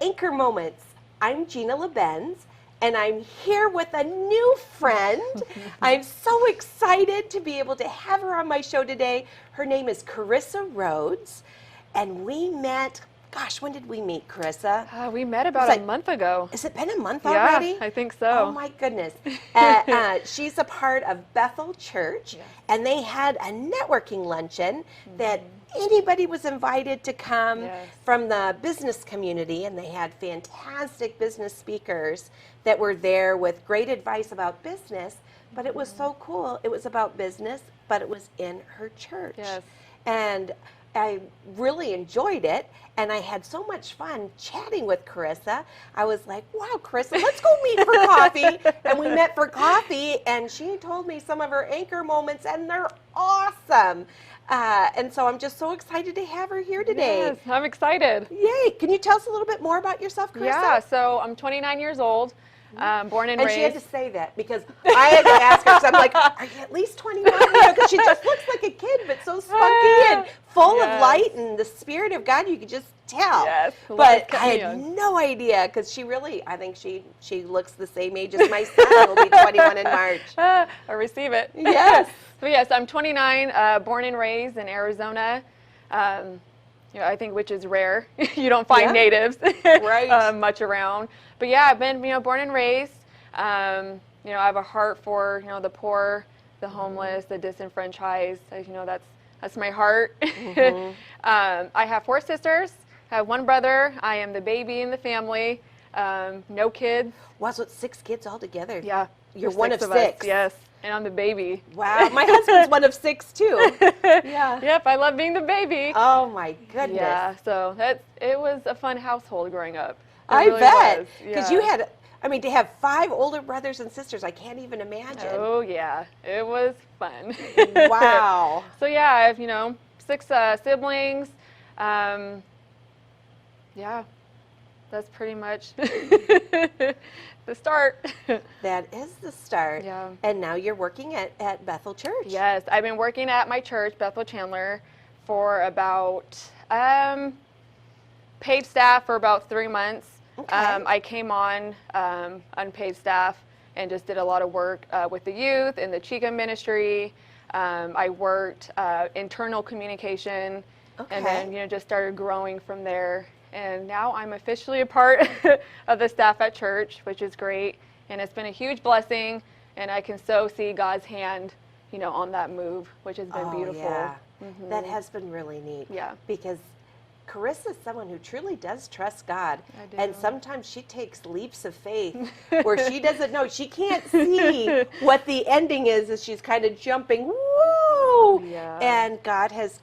Anchor Moments. I'm Gina LeBenz, and I'm here with a new friend. I'm so excited to be able to have her on my show today. Her name is Karissa Rhodes, and we met, gosh, when did we meet, Karissa? We met about a month ago. Has it been a month already? Yeah, I think so. Oh my goodness. She's a part of Bethel Church, Yes. and they had a networking luncheon that anybody was invited to come from the business community, and they had fantastic business speakers that were there with great advice about business, but it was so cool. It was about business, but it was in her church. Yes. And I really enjoyed it, and I had so much fun chatting with Karissa. I was like, wow, Karissa, let's go meet for coffee. And we met for coffee, and she told me some of her anchor moments, and they're awesome. And so I'm just so excited to have her here today. Yes, I'm excited. Yay. Can you tell us a little bit more about yourself, Karissa? Yeah, so I'm 29 years old, born and raised. And she had to say that because I had to ask her, because I'm like, are you at least 21? Because she just looks like a kid, but so spunky and full of light and the Spirit of God, you could just tell. Yes. But I had no idea, because she really, I think she looks the same age as my son, who'll be 21 in March. I receive it. Yes. So yes, I'm 29, born and raised in Arizona. I think which is rare. You don't find natives much around. But yeah, I've been born and raised. I have a heart for the poor, the homeless, the disenfranchised. That's my heart. I have 4 sisters. I have 1 brother. I am the baby in the family. No kids. Wow, so it's 6 kids altogether. Yeah. You're one of 6. Us, yes. And I'm the baby. Wow, my husband's one of 6 too. Yeah. Yep, I love being the baby. Oh my goodness. Yeah, so it was a fun household growing up. I bet. Because you had, to have 5 older brothers and sisters, I can't even imagine. Oh yeah, it was fun. Wow. So yeah, I have 6 siblings. Yeah, that's pretty much the start. That is the start. Yeah. And now you're working at Bethel Church. Yes, I've been working at my church, Bethel Chandler, for about paid staff for about 3 months. Okay. I came on unpaid staff and just did a lot of work with the youth in the Chica ministry. I worked internal communication, and then just started growing from there. And now I'm officially a part of the staff at church, which is great. And it's been a huge blessing. And I can so see God's hand, on that move, which has been beautiful. Yeah. That has been really neat. Yeah. Because Karissa is someone who truly does trust God. I do. And sometimes she takes leaps of faith where she doesn't know. She can't see what the ending is as she's kind of jumping. Whoa! Yeah. And God has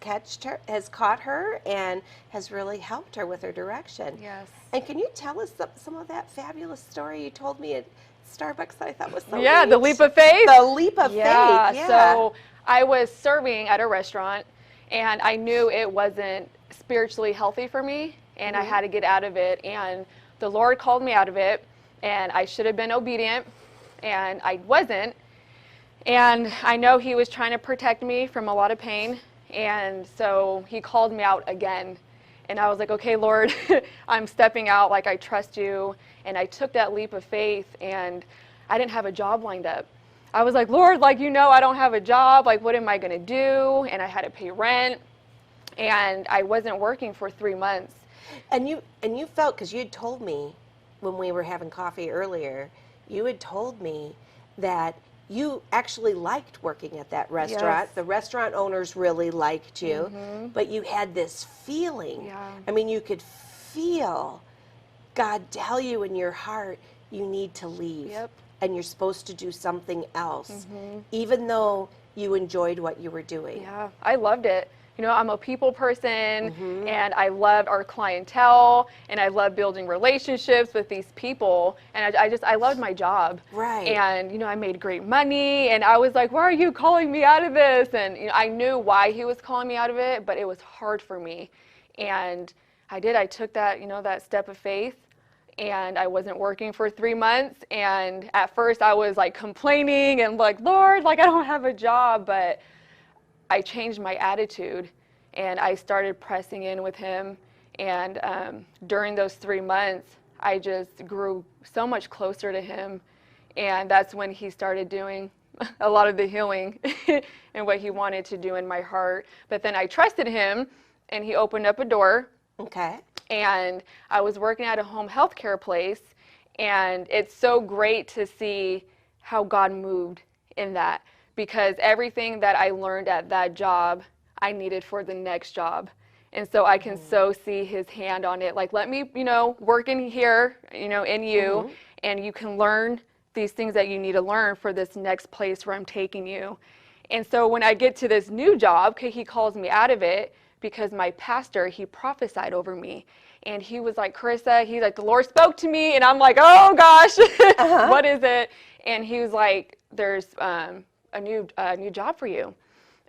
caught her and has really helped her with her direction. Yes. And can you tell us some of that fabulous story you told me at Starbucks that I thought was so neat? The leap of faith. The leap of faith. Yeah. So I was serving at a restaurant, and I knew it wasn't spiritually healthy for me, and I had to get out of it. And the Lord called me out of it, and I should have been obedient, and I wasn't. And I know He was trying to protect me from a lot of pain, and so He called me out again. And I was like, okay, Lord, I'm stepping out, like I trust you. And I took that leap of faith, and I didn't have a job lined up. I was like, Lord, I don't have a job. What am I going to do? And I had to pay rent, and I wasn't working for 3 months. And you felt, because you had told me when we were having coffee earlier, you had told me that you actually liked working at that restaurant. Yes. The restaurant owners really liked you, but you had this feeling. Yeah. You could feel God tell you in your heart, you need to leave. Yep. And you're supposed to do something else, even though you enjoyed what you were doing. Yeah, I loved it. I'm a people person, and I loved our clientele, and I love building relationships with these people, and I loved my job. Right. And, I made great money, and I was like, why are you calling me out of this? And, I knew why He was calling me out of it, but it was hard for me. And I took that, that step of faith, and I wasn't working for 3 months, and at first I was complaining and Lord, I don't have a job, but I changed my attitude, and I started pressing in with Him, And during those 3 months, I just grew so much closer to him. And that's when he started doing a lot of the healing and what he wanted to do in my heart. But then I trusted him, and he opened up a door. Okay. And I was working at a home health care place. And it's so great to see how God moved in that, because everything that I learned at that job, I needed for the next job. And so I can so see his hand on it. Like, let me, work in here, in you, and you can learn these things that you need to learn for this next place where I'm taking you. And so when I get to this new job, okay, he calls me out of it because my pastor, he prophesied over me. And he was like, Karissa, he's like, the Lord spoke to me. And I'm like, oh gosh, what is it? And he was like, there's a new job for you.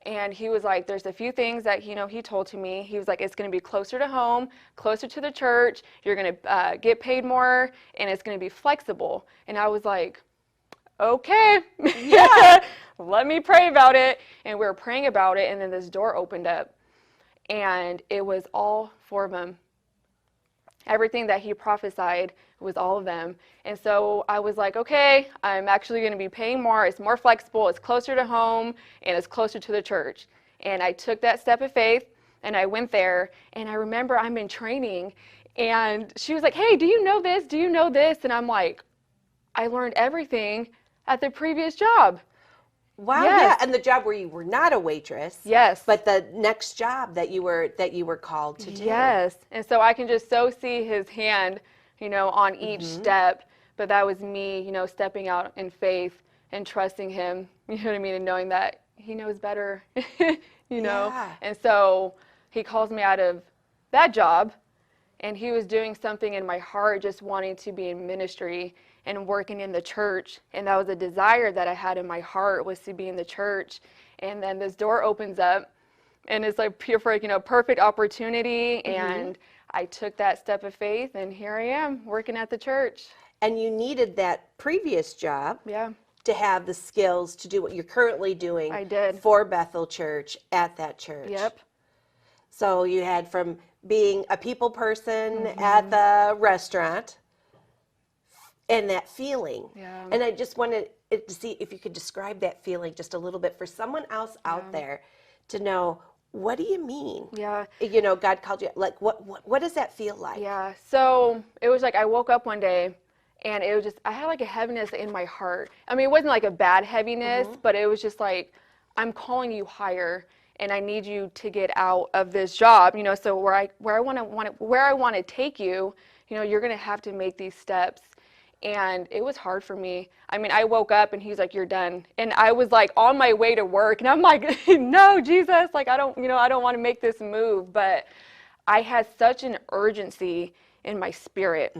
And he was like, there's a few things that, he told to me. He was like, it's going to be closer to home, closer to the church. You're going to get paid more, and it's going to be flexible. And I was like, okay, yeah, let me pray about it. And we were praying about it, and then this door opened up, and it was all 4 of them. Everything that he prophesied was all of them. And so I was like, okay, I'm actually going to be paying more. It's more flexible. It's closer to home, and it's closer to the church. And I took that step of faith, and I went there. And I remember I'm in training, and she was like, hey, do you know this? Do you know this? And I'm like, I learned everything at the previous job. Wow, Yes. yeah, and the job where you were not a waitress. Yes. But the next job that you were called to do. Yes. And so I can just so see his hand, on each step. But that was me, stepping out in faith and trusting him, you know what I mean, and knowing that he knows better, Yeah. And so he calls me out of that job, and he was doing something in my heart, just wanting to be in ministry and working in the church. And that was a desire that I had in my heart, was to be in the church. And then this door opens up, and it's like perfect opportunity. And I took that step of faith, and here I am working at the church. And you needed that previous job Yeah. to have the skills to do what you're currently doing. I did. For Bethel Church at that church. Yep. So you had from being a people person at the restaurant and that feeling. Yeah. And I just wanted to see if you could describe that feeling just a little bit for someone else out there to know, what do you mean? Yeah. God called you. Like, what does that feel like? Yeah. So it was like I woke up one day, and it was just, I had like a heaviness in my heart. I mean, it wasn't like a bad heaviness, but it was just like, I'm calling you higher, and I need you to get out of this job. So where I want to take you, you're going to have to make these steps. And it was hard for me. I mean, I woke up, and he's like, you're done. And I was like on my way to work, and I'm like, no, Jesus, like, I don't want to make this move. But I had such an urgency in my spirit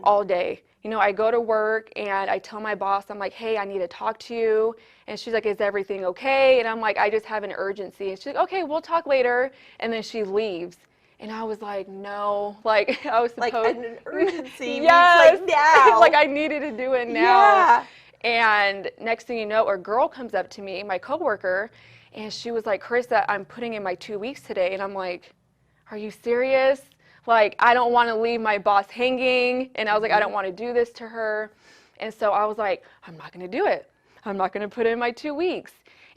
all day. I go to work, and I tell my boss, I'm like, hey, I need to talk to you. And she's like, is everything okay? And I'm like, I just have an urgency. And she's like, okay, we'll talk later. And then she leaves. And I was like, no, like I was supposed Like an urgency. Yes. Means like now. Like I needed to do it now. Yeah. And next thing you know, a girl comes up to me, my coworker, and she was like, Karissa, I'm putting in my 2 weeks today. And I'm like, are you serious? Like, I don't want to leave my boss hanging. And I was like, I don't want to do this to her. And so I was like, I'm not going to do it. I'm not going to put in my 2 weeks.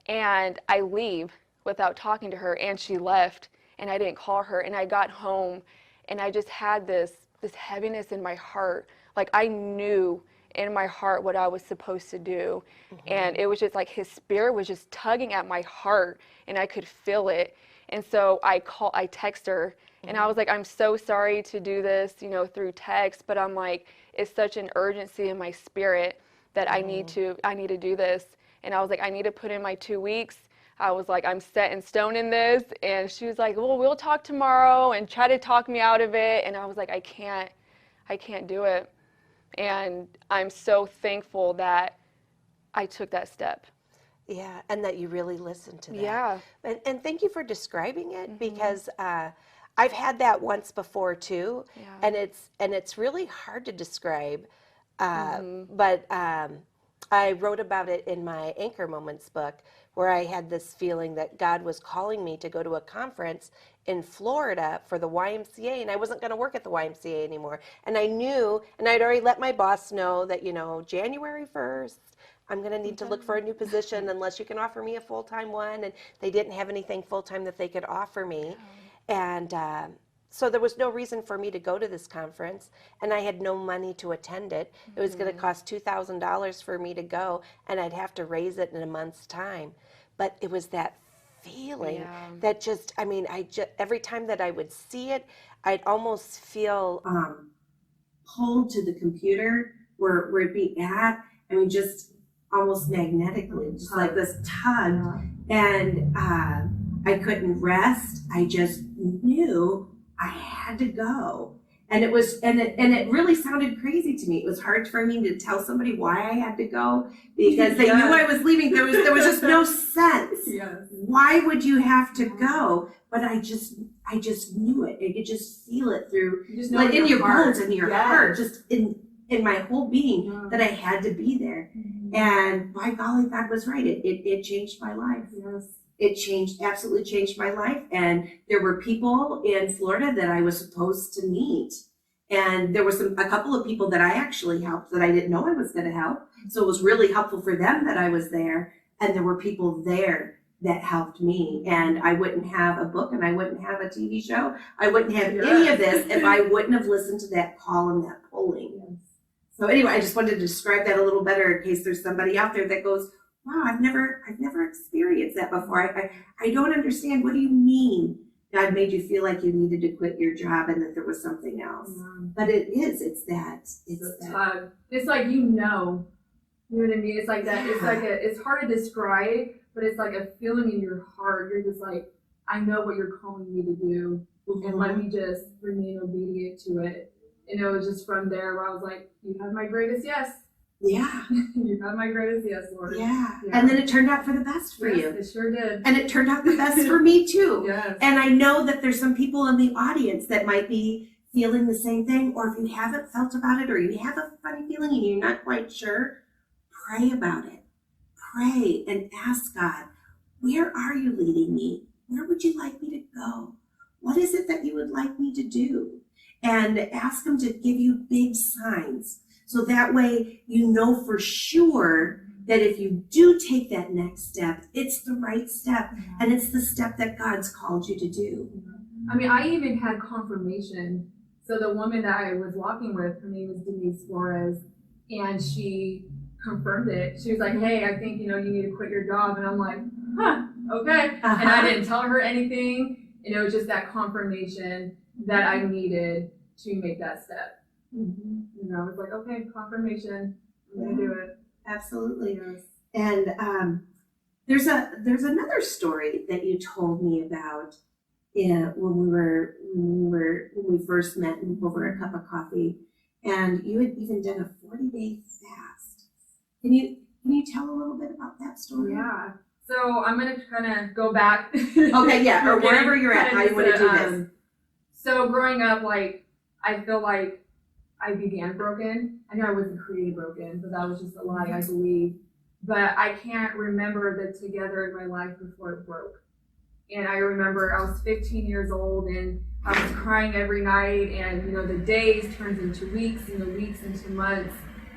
And I leave without talking to her, and she left, and I didn't call her. And I got home, and I just had this heaviness in my heart. Like, I knew in my heart what I was supposed to do. And it was just like his spirit was just tugging at my heart, and I could feel it. And so I text her, and I was like, I'm so sorry to do this, through text, but I'm like, it's such an urgency in my spirit that I need to do this. And I was like, I need to put in my 2 weeks. I was like, I'm set in stone in this. And she was like, well, we'll talk tomorrow, and try to talk me out of it. And I was like, I can't do it. And I'm so thankful that I took that step. Yeah, and that you really listened to that. Yeah. And thank you for describing it, because I've had that once before too, and it's really hard to describe. But I wrote about it in my Anchor Moments book, where I had this feeling that God was calling me to go to a conference in Florida for the YMCA, and I wasn't going to work at the YMCA anymore. And I knew, and I'd already let my boss know that, January 1st, I'm going to need to look for a new position unless you can offer me a full-time one. And they didn't have anything full-time that they could offer me. And so there was no reason for me to go to this conference, and I had no money to attend it. It was going to cost $2,000 for me to go, and I'd have to raise it in a month's time. But it was that feeling that just, every time that I would see it, I'd almost feel pulled to the computer where it'd be at. Just almost magnetically, just like this tug. And I couldn't rest. I just knew I had to go. And it was, and it really sounded crazy to me. It was hard for me to tell somebody why I had to go, because they knew I was leaving. There was just no sense. Why would you have to go? But I just knew it. I could just feel it through, like in your bones and your heart, just in my whole being, that I had to be there. And by golly, God was right. It changed my life. It absolutely changed my life. And there were people in Florida that I was supposed to meet. And there were a couple of people that I actually helped that I didn't know I was going to help. So it was really helpful for them that I was there. And there were people there that helped me. And I wouldn't have a book, and I wouldn't have a TV show. I wouldn't have any of this if I wouldn't have listened to that call and that pulling. So anyway, I just wanted to describe that a little better in case there's somebody out there that goes, wow, I've never experienced that before. I don't understand. What do you mean God made you feel like you needed to quit your job and that there was something else? But it's that tug. It's like, you know what I mean? It's like that. It's like it's hard to describe, but it's like a feeling in your heart. You're just like, I know what you're calling me to do, and let me just remain obedient to it. And it was just from there where I was like, you have my greatest yes. Yeah. You have my greatest yes, Lord. Yeah. And then it turned out for the best for you. It sure did. And it turned out the best for me too. Yes. And I know that there's some people in the audience that might be feeling the same thing, or if you haven't felt about it, or you have a funny feeling and you're not quite sure, pray about it. Pray and ask God, where are you leading me? Where would you like me to go? What is it that you would like me to do? And ask him to give you big signs. So that way you know for sure that if you do take that next step, it's the right step, and it's the step that God's called you to do. I even had confirmation. So the woman that I was walking with, her name is Denise Flores, and she confirmed it. She was like, hey, I think, you need to quit your job. And I'm like, okay. And I didn't tell her anything. And it was just that confirmation that I needed to make that step. It's like, okay, confirmation, I'm gonna do it. Absolutely. Yes. And there's another story that you told me about when we first met over a cup of coffee, and you had even done a 40-day fast. Can you tell a little bit about that story? Yeah. So I'm gonna kind of go back. Okay, yeah, or wherever you're at, how you want to do this. So growing up, I feel like I began broken. I know I wasn't created broken, but that was just a lie I believed. But I can't remember the together in my life before it broke. And I remember I was 15 years old, and I was crying every night, and the days turned into weeks, and the weeks into months,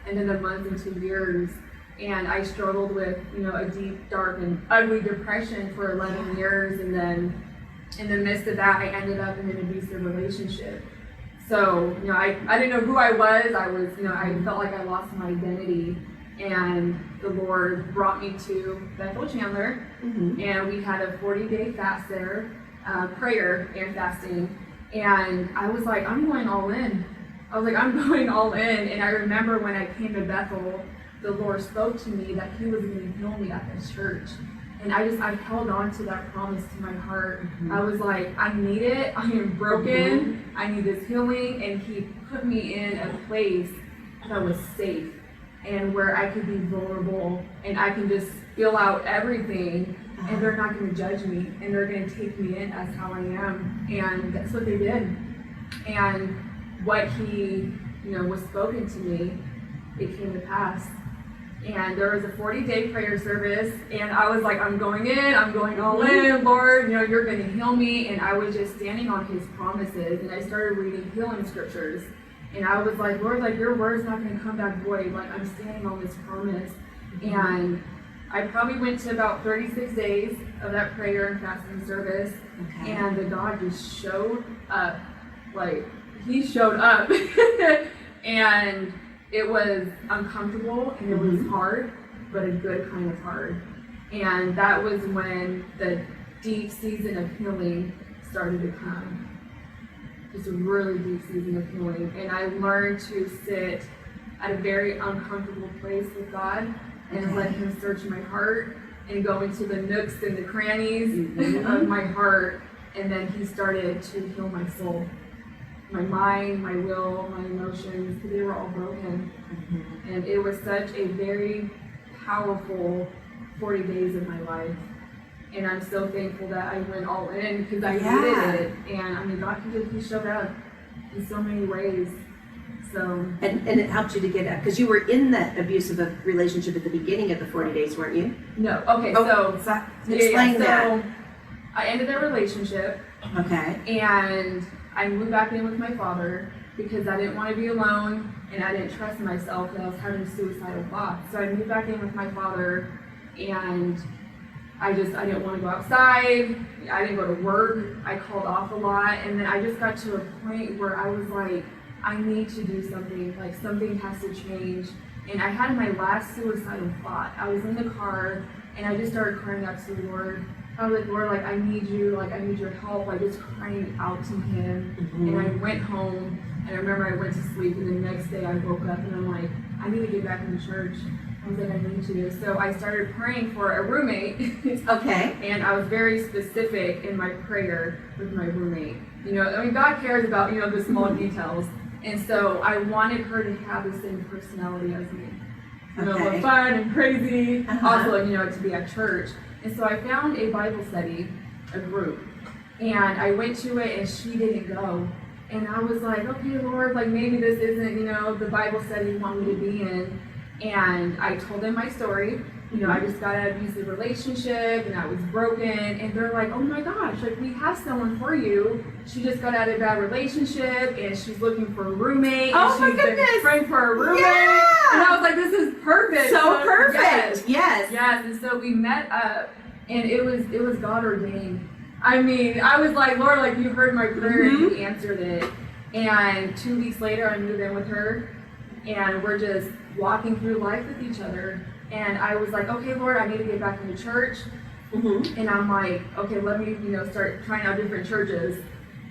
and then the months into years. And I struggled with, a deep, dark, and ugly depression for 11 years. And then in the midst of that, I ended up in an abusive relationship. So, I didn't know who I was. I felt like I lost my identity. And the Lord brought me to Bethel Chandler. And we had a 40-day fast there, prayer and fasting. And I was like, I'm going all in. And I remember when I came to Bethel, the Lord spoke to me that he was going to heal me at this church. And I held on to that promise to my heart. I was like, I need it. I am broken. I need this healing. And he put me in a place that was safe and where I could be vulnerable and I can just fill out everything, and they're not going to judge me, and they're going to take me in as how I am. And that's what they did. And what he, was spoken to me, it came to pass. And there was a 40-day prayer service, and I was like, I'm going in, I'm going all in, Lord, you know, you're going to heal me. And I was just standing on his promises, and I started reading healing scriptures. And I was like, Lord, like your word's not going to come back void. Like I'm standing on this promise. And I probably went to about 36 days of that prayer and fasting service. Okay. And the God just showed up. Like he showed up. And it was uncomfortable and it was hard, but a good kind of hard. And that was when the deep season of healing started to come. Just a really deep season of healing. And I learned to sit at a very uncomfortable place with God and let him search my heart and go into the nooks and the crannies of my heart. And then he started to heal my soul. My mind, my will, my emotions, because they were all broken. And it was such a very powerful 40 days of my life. And I'm so thankful that I went all in because I needed it. And I mean, God he showed up in so many ways. So And it helped you to get up, because you were in that abusive relationship at the beginning of the 40 days, weren't you? no, okay, so explain that. So I ended that relationship. Okay. And I moved back in with my father because I didn't want to be alone and I didn't trust myself and I was having suicidal thoughts. So I moved back in with my father and I didn't want to go outside. I didn't go to work. I called off a lot. And then I just got to a point where I was like, I need to do something. Like something has to change. And I had my last suicidal thought. I was in the car and I just started crying out to the Lord. I was like, Lord, like I need you, like I need your help, like just crying out to him. And I went home and I remember I went to sleep and the next day I woke up and I'm like, I need to get back into church. I was like, I need to. So I started praying for a roommate. Okay. And I was very specific in my prayer with my roommate. You know, I mean, God cares about, you know, the small details. And so I wanted her to have the same personality as me. You know, fun and crazy. Also, you know, to be at church. And so I found a Bible study, a group, and I went to it and she didn't go. And I was like, okay, Lord, like maybe this isn't, you know, the Bible study you want me to be in. And I told them my story. You know, I just got out of an abusive relationship and I was broken. And they're like, oh my gosh, like we have someone for you. She just got out of a bad relationship and she's looking for a roommate. Oh and my she's been goodness. praying for a roommate. Yeah. And I was like, this is perfect. So perfect. Yes. Yes, and so we met up, and it was God ordained. I mean, I was like, Lord, like you heard my prayer and you answered it. And 2 weeks later, I moved in with her, and we're just walking through life with each other. And I was like, okay, Lord, I need to get back into church. And I'm like, okay, let me, you know, start trying out different churches.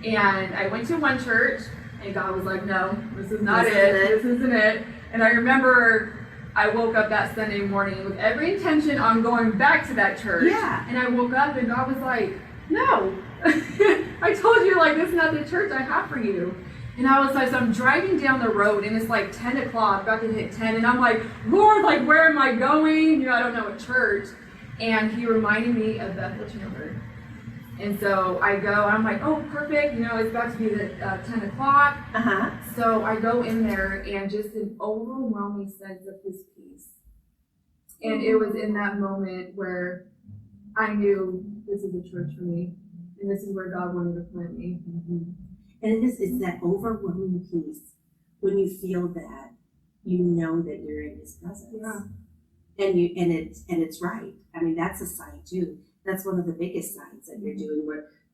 And I went to one church, and God was like, no, this is not it. This isn't it. And I remember I woke up that Sunday morning with every intention on going back to that church. Yeah. And I woke up and God was like, no, I told you, like, this is not the church I have for you. And I was like, so I'm driving down the road and it's like 10 o'clock, about to hit 10. And I'm like, Lord, like, where am I going? You know, I don't know what church. And he reminded me of Bethel. And so I go, I'm like, oh, perfect. You know, it's about to be the 10 o'clock. So I go in there and just an overwhelming sense of his peace. And it was in that moment where I knew this is a church for me. And this is where God wanted to plant me. And it's that overwhelming peace when you feel that you know that you're in his presence. Yeah. And it's right. I mean, that's a sign too. That's one of the biggest signs that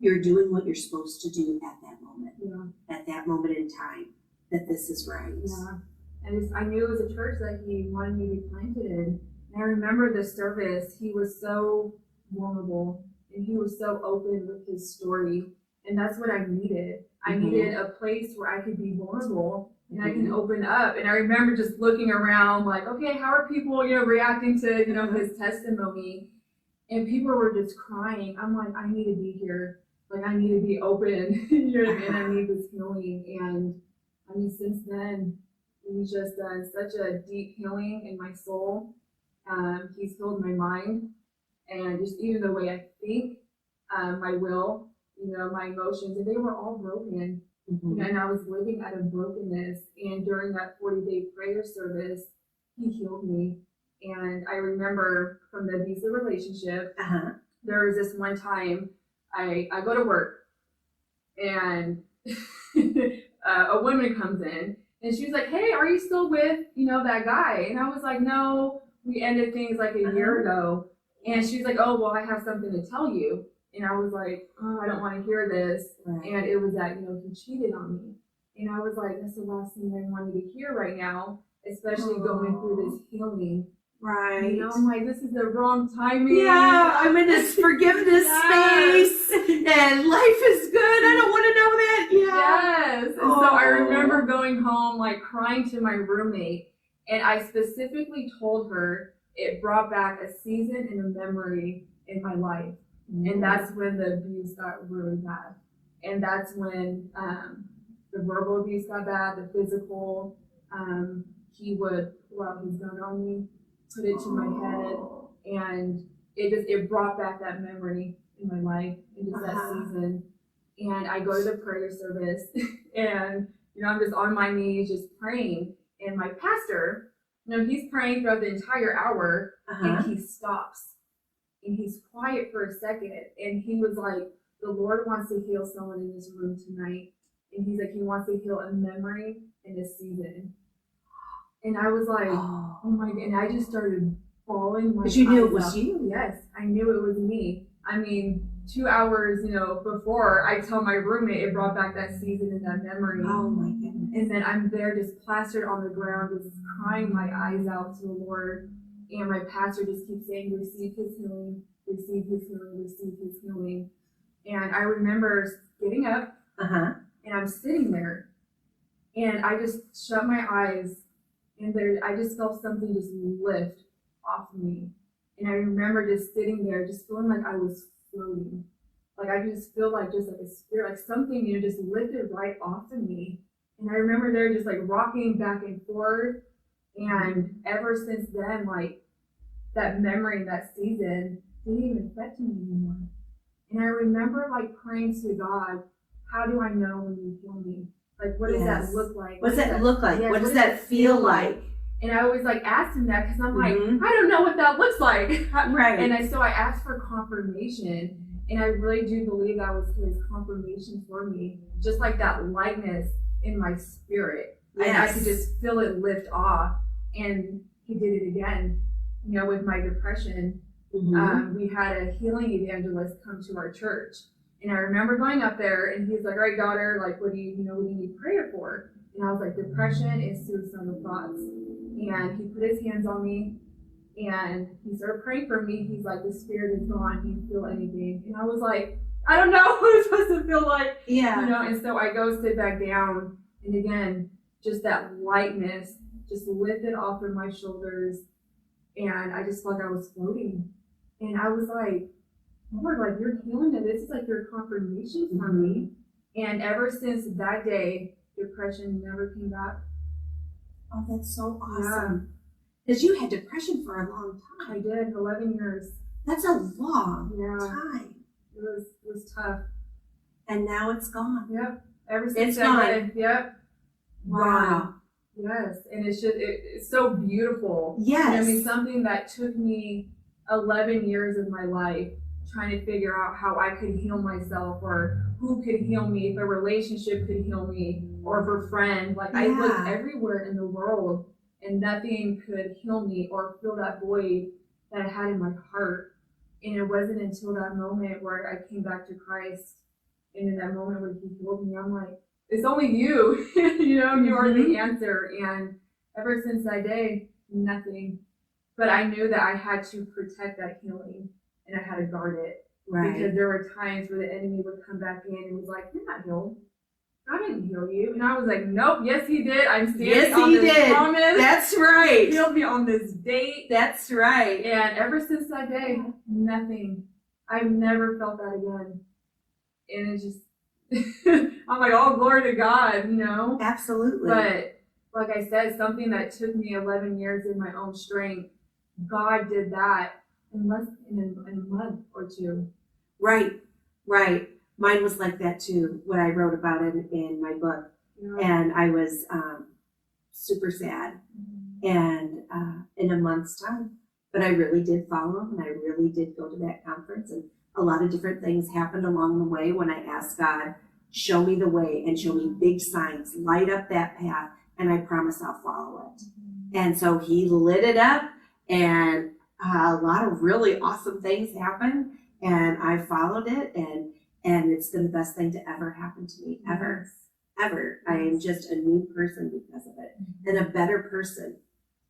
you're doing what you're supposed to do at that moment. Yeah. At that moment in time, that this is right. Yeah. And I knew it was a church that he wanted me to be planted in. And I remember the service, he was so vulnerable and he was so open with his story. And that's what I needed. I needed a place where I could be vulnerable and I can open up. And I remember just looking around like, okay, how are people, you know, reacting to, you know, his testimony? And people were just crying. I'm like, I need to be here. Like, I need to be open, you know, and I need this healing. And I mean, since then, he's just done such a deep healing in my soul. He's healed my mind and just even the way I think, my will, you know, my emotions, and they were all broken. And I was living out of brokenness. And during that 40-day prayer service, he healed me. And I remember from the abusive relationship, there was this one time I go to work and a woman comes in and she's like, hey, are you still with, that guy? And I was like, no, we ended things like a year ago. And she's like, oh, well, I have something to tell you. And I was like, oh, I don't want to hear this. Right. And it was that, he cheated on me. And I was like, that's the last thing I wanted to hear right now, especially going through this healing. Right. I'm like, this is the wrong timing. Yeah, I'm in this forgiveness space and life is good. I don't want to know that. Yeah. Yes. And so I remember going home, like crying to my roommate. And I specifically told her it brought back a season and a memory in my life. And that's when the abuse got really bad. And that's when the verbal abuse got bad, the physical. He would pull out his gun on me, put it to my head, and it brought back that memory in my life, in just that season. And I go to the prayer service, and I'm just on my knees, just praying. And my pastor, he's praying throughout the entire hour, and he stops, and he's quiet for a second, and he was like, "The Lord wants to heal someone in this room tonight," and he's like, "He wants to heal a memory in this season." And I was like, oh my God. And I just started bawling my eyes out. Because you knew it was you. Yes, I knew it was me. I mean, 2 hours, before I tell my roommate, it brought back that season and that memory. Oh my goodness. And then I'm there just plastered on the ground, just crying my eyes out to the Lord. And my pastor just keeps saying, receive his healing, receive his healing, receive his healing. And I remember getting up and I'm sitting there and I just shut my eyes. And I just felt something just lift off of me. And I remember just sitting there, just feeling like I was floating. Like I just feel like just like a spirit, like something, just lifted right off of me. And I remember there just like rocking back and forth. And ever since then, like that memory, that season, didn't even affect me anymore. And I remember like praying to God, how do I know when you heal me? Like, what does that look like? What does that look like? What does that feel like? And I always like asked him that because I'm like, I don't know what that looks like. Right. And so I asked for confirmation. And I really do believe that was his confirmation for me. Just like that lightness in my spirit. Yes. And I could just feel it lift off. And he did it again, with my depression. We had a healing evangelist come to our church. And I remember going up there and he's like, all right, daughter, like, what do you need prayer for? And I was like, depression and suicidal thoughts. And he put his hands on me and he started praying for me. He's like, the spirit is gone. Do you feel anything? And I was like, I don't know what it's supposed to feel like. Yeah. And so I go sit back down. And again, just that lightness just lifted off of my shoulders. And I just felt like I was floating. And I was like, Lord, like you're healing me. This is like your confirmation for me. And ever since that day, depression never came back. Oh, that's so awesome. Because you had depression for a long time. I did, 11 years. That's a long time. It was tough. And now it's gone. Yep. Ever since it's gone. Yep. Wow. Yes. And it's so beautiful. Yes. I mean, something that took me 11 years of my life trying to figure out how I could heal myself or who could heal me, if a relationship could heal me or if a friend. Like I looked everywhere in the world and nothing could heal me or fill that void that I had in my heart. And it wasn't until that moment where I came back to Christ and in that moment where he healed me, I'm like, it's only you, you are the answer. And ever since that day, nothing. But I knew that I had to protect that healing. And I had to guard it. Right. Because there were times where the enemy would come back in and was like, you're not healed. God didn't heal you. And I was like, nope, yes, he did. I'm standing on this promise. That's right. He healed me on this date. That's right. And ever since that day, nothing. I've never felt that again. And it just, I'm like, oh, glory to God, Absolutely. But like I said, something that took me 11 years in my own strength, God did that. In a month or two. Right. Mine was like that too, what I wrote about it in my book. Yeah. And I was super sad, and in a month's time. But I really did follow him, and I really did go to that conference, and a lot of different things happened along the way when I asked God, show me the way and show me big signs, light up that path, and I promise I'll follow it. And so he lit it up, and a lot of really awesome things happened, and I followed it, and it's been the best thing to ever happen to me, ever. I am just a new person because of it, and a better person,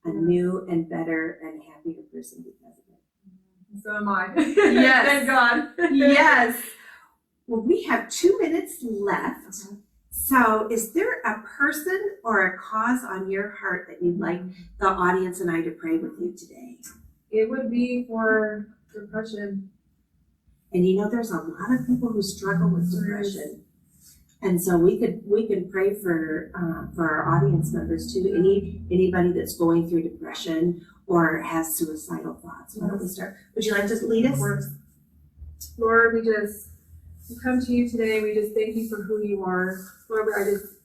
a new and better and happier person because of it. So am I. Yes. Thank God. Yes. Well, we have 2 minutes left. So is there a person or a cause on your heart that you'd like the audience and I to pray with you today? It would be for depression. And you know, there's a lot of people who struggle with depression. And so we can pray for our audience members too. Anybody that's going through depression or has suicidal thoughts. Why don't we start? Would you like to lead us? Lord, we come to you today. We just thank you for who you are. Lord,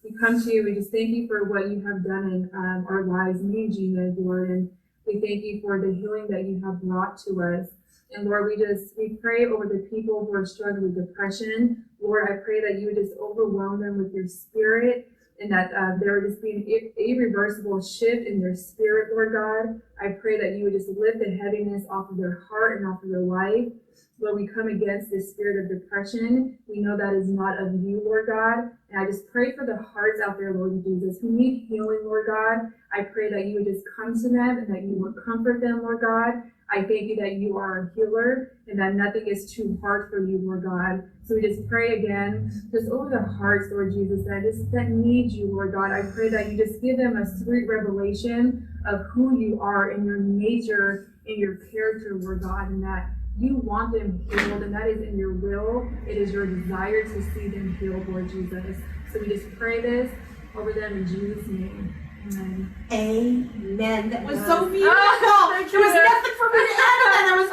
we come to you. We just thank you for what you have done in our lives, me and Gina, Lord. And we thank you for the healing that you have brought to us. And Lord, we pray over the people who are struggling with depression. Lord, I pray that you would just overwhelm them with your spirit, and that there would just be an irreversible shift in their spirit, Lord God. I pray that you would just lift the heaviness off of their heart and off of their life. Lord, we come against this spirit of depression. We know that is not of you, Lord God. And I just pray for the hearts out there, Lord Jesus, who need healing, Lord God. I pray that you would just come to them and that you would comfort them, Lord God. I thank you that you are a healer and that nothing is too hard for you, Lord God. So we just pray again, just over the hearts, Lord Jesus, that need you, Lord God. I pray that you just give them a sweet revelation of who you are and your nature and your character, Lord God, and that you want them healed, and that is in your will. It is your desire to see them healed, Lord Jesus. So we just pray this over them in Jesus' name. Amen. Amen. That was so beautiful. Thank There was you. nothing for me to add on that. That was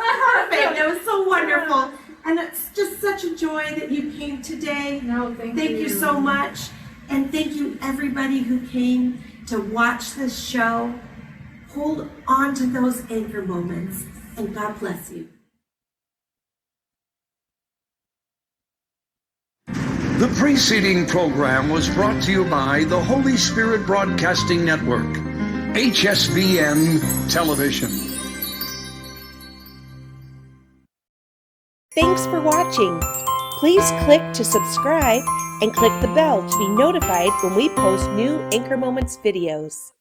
perfect. That was so wonderful. And it's just such a joy that you came today. No, thank you. Thank you so much. And thank you everybody who came to watch this show. Hold on to those anchor moments, and God bless you. The preceding program was brought to you by the Holy Spirit Broadcasting Network, HSBN Television. Thanks for watching. Please click to subscribe and click the bell to be notified when we post new Anchor Moments videos.